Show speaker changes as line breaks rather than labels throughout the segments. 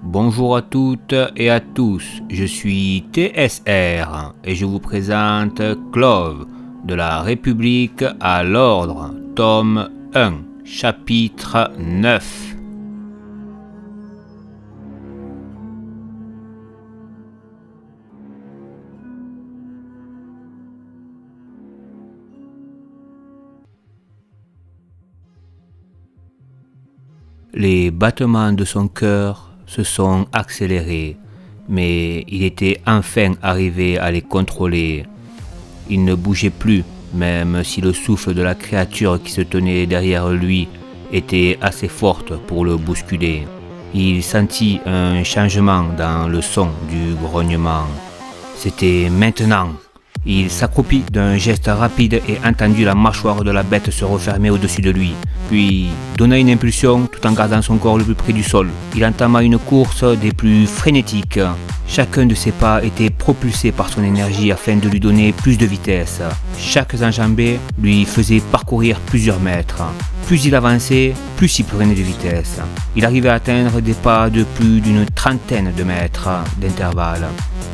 Bonjour à toutes et à tous, je suis TSR et je vous présente Clove, de la République à l'Ordre, tome 1, chapitre 9. Les battements de son cœur se sont accélérés, mais il était enfin arrivé à les contrôler. Il ne bougeait plus, même si le souffle de la créature qui se tenait derrière lui était assez forte pour le bousculer. Il sentit un changement dans le son du grognement. C'était maintenant. Il s'accroupit d'un geste rapide et entendit la mâchoire de la bête se refermer au-dessus de lui, puis donna une impulsion tout en gardant son corps le plus près du sol. Il entama une course des plus frénétiques. Chacun de ses pas était propulsé par son énergie afin de lui donner plus de vitesse. Chaque enjambée lui faisait parcourir plusieurs mètres. Plus il avançait, plus il prenait de vitesse. Il arrivait à atteindre des pas de plus d'une trentaine de mètres d'intervalle.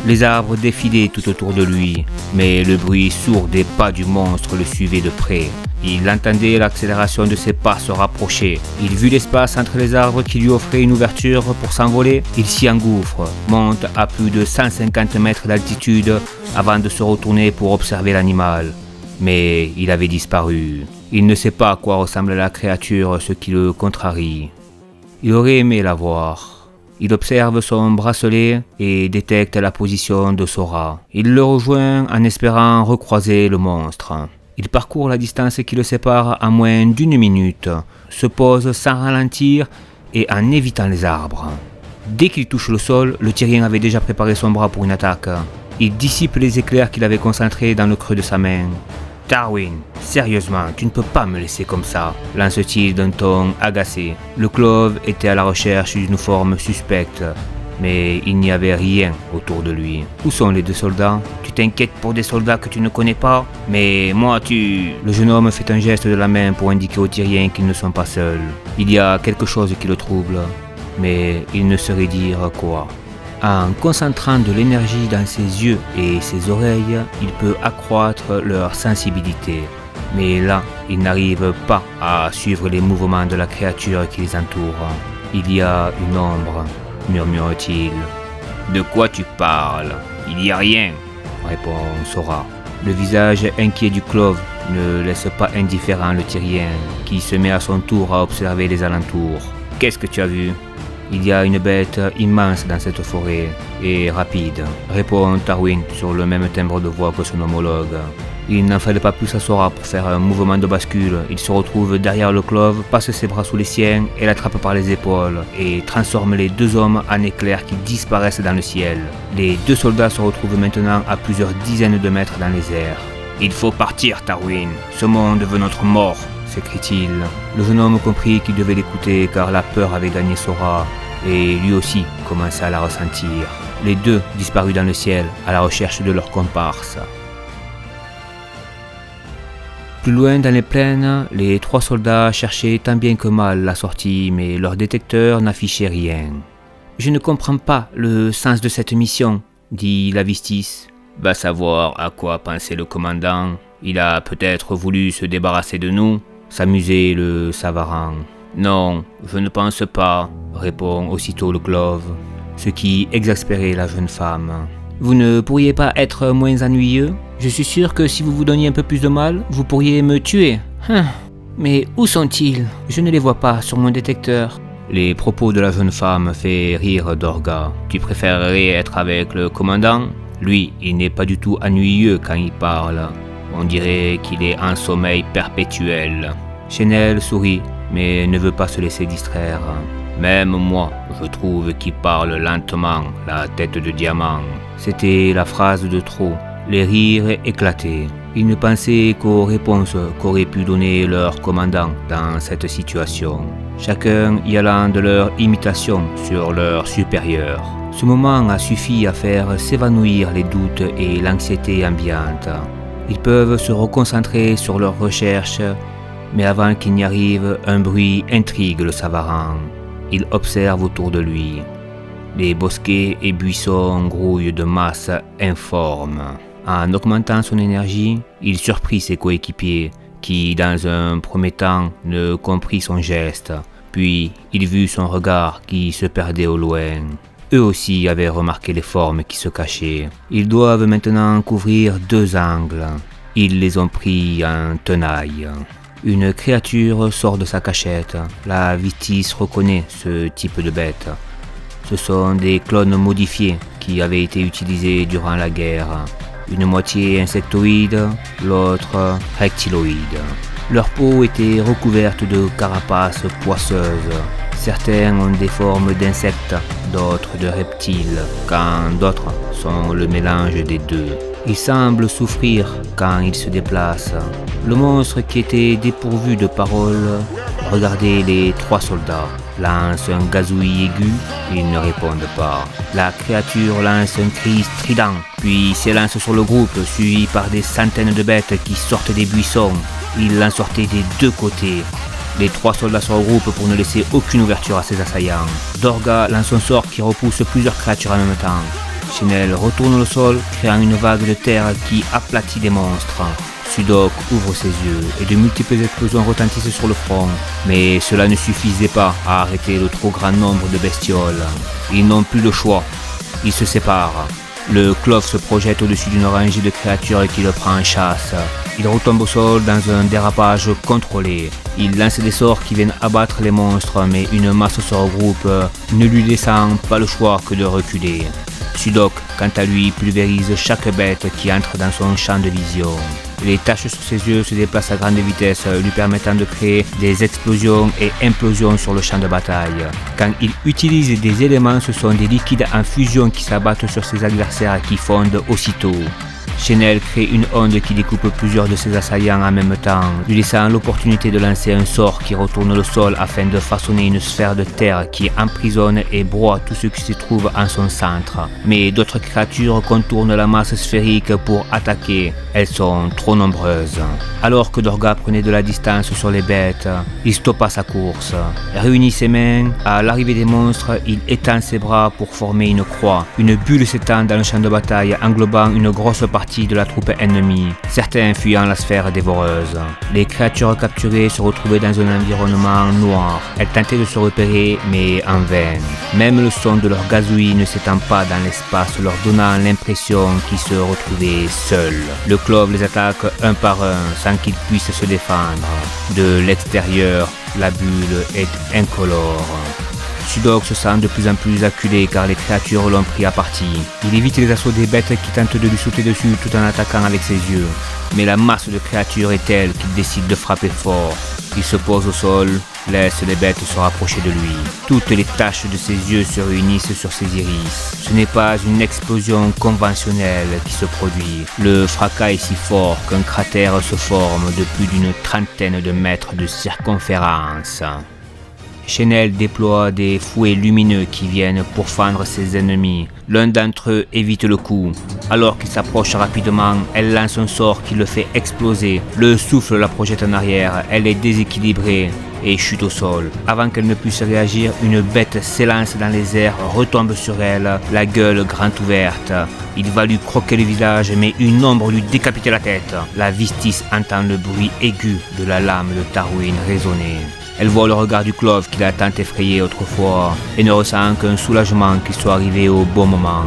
Les arbres défilaient tout autour de lui, mais le bruit sourd des pas du monstre le suivait de près. Il entendait l'accélération de ses pas se rapprocher. Il vit l'espace entre les arbres qui lui offrait une ouverture pour s'envoler. Il s'y engouffre, monte à plus de 150 mètres d'altitude avant de se retourner pour observer l'animal. Mais il avait disparu. Il ne sait pas à quoi ressemble la créature, ce qui le contrarie. Il aurait aimé la voir. Il observe son bracelet et détecte la position de Sora. Il le rejoint en espérant recroiser le monstre. Il parcourt la distance qui le sépare en moins d'une minute, se pose sans ralentir et en évitant les arbres. Dès qu'il touche le sol, le Tyrien avait déjà préparé son bras pour une attaque. Il dissipe les éclairs qu'il avait concentrés dans le creux de sa main. « Tarwin, sérieusement, tu ne peux pas me laisser comme ça », lance-t-il d'un ton agacé. Le Clove était à la recherche d'une forme suspecte, mais il n'y avait rien autour de lui. Où sont les deux soldats ? Tu t'inquiètes pour des soldats que tu ne connais pas ? Mais moi, tu... Le jeune homme fait un geste de la main pour indiquer aux Tyriens qu'ils ne sont pas seuls. Il y a quelque chose qui le trouble, mais il ne saurait dire quoi. En concentrant de l'énergie dans ses yeux et ses oreilles, il peut accroître leur sensibilité. Mais là, il n'arrive pas à suivre les mouvements de la créature qui les entoure. Il y a une ombre, murmure-t-il. « De quoi tu parles ? Il n'y a rien !» répond Sora. Le visage inquiet du Clove ne laisse pas indifférent le Tyrien, qui se met à son tour à observer les alentours. « Qu'est-ce que tu as vu ? » « Il y a une bête immense dans cette forêt, et rapide, » répond Tarwin sur le même timbre de voix que son homologue. Il n'en fallait pas plus à Sora pour faire un mouvement de bascule. Il se retrouve derrière le Clove, passe ses bras sous les siens et l'attrape par les épaules, et transforme les deux hommes en éclairs qui disparaissent dans le ciel. Les deux soldats se retrouvent maintenant à plusieurs dizaines de mètres dans les airs. « Il faut partir, Tarwin, ce monde veut notre mort !» s'écrie-t-il. Le jeune homme comprit qu'il devait l'écouter car la peur avait gagné Sora et lui aussi commençait à la ressentir. Les deux disparus dans le ciel à la recherche de leur comparse. Plus loin dans les plaines, les trois soldats cherchaient tant bien que mal la sortie, mais leur détecteur n'affichait rien. « Je ne comprends pas le sens de cette mission, » dit Lavistis. « Va savoir à quoi pensait le commandant. Il a peut-être voulu se débarrasser de nous. » s'amusait le Savaran. « Non, je ne pense pas, » répond aussitôt le Clove, ce qui exaspérait la jeune femme. « Vous ne pourriez pas être moins ennuyeux ? Je suis sûr que si vous vous donniez un peu plus de mal, vous pourriez me tuer. Mais où sont-ils ? Je ne les vois pas sur mon détecteur. » Les propos de la jeune femme fait rire Dorga. « Tu préférerais être avec le commandant ? Lui, il n'est pas du tout ennuyeux quand il parle. On dirait qu'il est en sommeil perpétuel. » Chenel sourit, mais ne veut pas se laisser distraire. « Même moi, je trouve qu'il parle lentement, la tête de diamant. » C'était la phrase de trop. Les rires éclataient. Ils ne pensaient qu'aux réponses qu'aurait pu donner leur commandant dans cette situation, chacun y allant de leur imitation sur leur supérieur. Ce moment a suffi à faire s'évanouir les doutes et l'anxiété ambiante. Ils peuvent se reconcentrer sur leurs recherches, mais avant qu'il n'y arrive, un bruit intrigue le Savaran. Il observe autour de lui. Les bosquets et buissons grouillent de masse informe. En augmentant son énergie, il surprit ses coéquipiers qui, dans un premier temps, ne comprit son geste. Puis, il vit son regard qui se perdait au loin. Eux aussi avaient remarqué les formes qui se cachaient. Ils doivent maintenant couvrir 2 angles. Ils les ont pris en tenaille. Une créature sort de sa cachette. La Vistis reconnaît ce type de bête. Ce sont des clones modifiés qui avaient été utilisés durant la guerre. Une moitié insectoïde, l'autre reptiloïde. Leur peau était recouverte de carapaces poisseuses. Certains ont des formes d'insectes, d'autres de reptiles, quand d'autres sont le mélange des deux. Ils semblent souffrir quand ils se déplacent. Le monstre qui était dépourvu de parole regardait les 3 soldats, lance un gazouillis aigu, ils ne répondent pas. La créature lance un cri strident, puis s'élance sur le groupe, suivi par des centaines de bêtes qui sortent des buissons. Il en sortait des 2 côtés. Les 3 soldats se regroupent pour ne laisser aucune ouverture à ses assaillants. Dorga lance un sort qui repousse plusieurs créatures en même temps. Chenel retourne le sol, créant une vague de terre qui aplatit les monstres. Sudok ouvre ses yeux et de multiples explosions retentissent sur le front. Mais cela ne suffisait pas à arrêter le trop grand nombre de bestioles. Ils n'ont plus le choix. Ils se séparent. Le Clove se projette au-dessus d'une rangée de créatures qui le prend en chasse. Il retombe au sol dans un dérapage contrôlé. Il lance des sorts qui viennent abattre les monstres, mais une masse se regroupe, ne lui laissant pas le choix que de reculer. Sudok, quant à lui, pulvérise chaque bête qui entre dans son champ de vision. Les taches sur ses yeux se déplacent à grande vitesse, lui permettant de créer des explosions et implosions sur le champ de bataille. Quand il utilise des éléments, ce sont des liquides en fusion qui s'abattent sur ses adversaires qui fondent aussitôt. Chenel crée une onde qui découpe plusieurs de ses assaillants en même temps, lui laissant l'opportunité de lancer un sort qui retourne le sol afin de façonner une sphère de terre qui emprisonne et broie tout ce qui se trouve en son centre. Mais d'autres créatures contournent la masse sphérique pour attaquer. Elles sont trop nombreuses. Alors que Dorga prenait de la distance sur les bêtes, il stoppa sa course. Réunit ses mains, à l'arrivée des monstres, il étend ses bras pour former une croix. Une bulle s'étend dans le champ de bataille, englobant une grosse partie de la troupe ennemie, certains fuyant la sphère dévoreuse. Les créatures capturées se retrouvaient dans un environnement noir. Elles tentaient de se repérer, mais en vain. Même le son de leur gazouillis ne s'étend pas dans l'espace, leur donnant l'impression qu'ils se retrouvaient seuls. Le Clove les attaque un par un, sans qu'ils puissent se défendre. De l'extérieur, la bulle est incolore. Sudok se sent de plus en plus acculé car les créatures l'ont pris à partie. Il évite les assauts des bêtes qui tentent de lui sauter dessus tout en attaquant avec ses yeux. Mais la masse de créatures est telle qu'il décide de frapper fort. Il se pose au sol, laisse les bêtes se rapprocher de lui. Toutes les taches de ses yeux se réunissent sur ses iris. Ce n'est pas une explosion conventionnelle qui se produit. Le fracas est si fort qu'un cratère se forme de plus d'une trentaine de mètres de circonférence. Chenel déploie des fouets lumineux qui viennent pourfendre ses ennemis. L'un d'entre eux évite le coup. Alors qu'il s'approche rapidement, elle lance un sort qui le fait exploser. Le souffle la projette en arrière. Elle est déséquilibrée et chute au sol. Avant qu'elle ne puisse réagir, une bête s'élance dans les airs, retombe sur elle, la gueule grande ouverte. Il va lui croquer le visage, mais une ombre lui décapite la tête. La Vistis entend le bruit aigu de la lame de Tarwin résonner. Elle voit le regard du Clove qui l'a tant effrayé autrefois et ne ressent qu'un soulagement qu'il soit arrivé au bon moment.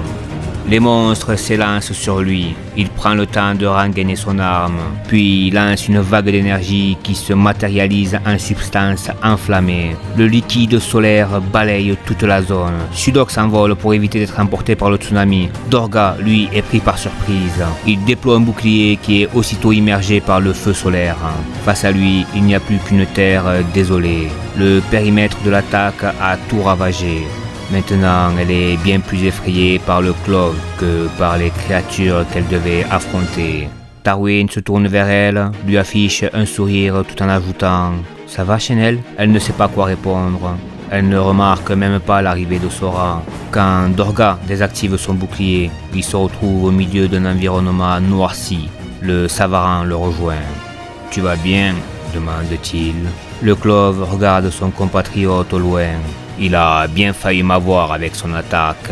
Les monstres s'élancent sur lui. Il prend le temps de rengainer son arme, puis il lance une vague d'énergie qui se matérialise en substance enflammée. Le liquide solaire balaye toute la zone. Sudok s'envole pour éviter d'être emporté par le tsunami. Dorga, lui, est pris par surprise. Il déploie un bouclier qui est aussitôt immergé par le feu solaire. Face à lui, il n'y a plus qu'une terre désolée. Le périmètre de l'attaque a tout ravagé. Maintenant, elle est bien plus effrayée par le Clove que par les créatures qu'elle devait affronter. Tarwin se tourne vers elle, lui affiche un sourire tout en ajoutant « Ça va, Chenel ?» Elle ne sait pas quoi répondre. Elle ne remarque même pas l'arrivée de Sora. Quand Dorga désactive son bouclier, il se retrouve au milieu d'un environnement noirci. Le Savaran le rejoint. « Tu vas bien ?» demande-t-il. Le Clove regarde son compatriote au loin. Il a bien failli m'avoir avec son attaque.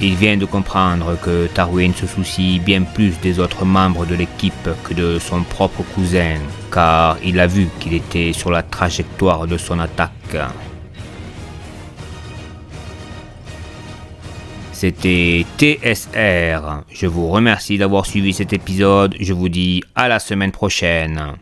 Il vient de comprendre que Tarwin se soucie bien plus des autres membres de l'équipe que de son propre cousin, car il a vu qu'il était sur la trajectoire de son attaque. C'était TSR. Je vous remercie d'avoir suivi cet épisode. Je vous dis à la semaine prochaine.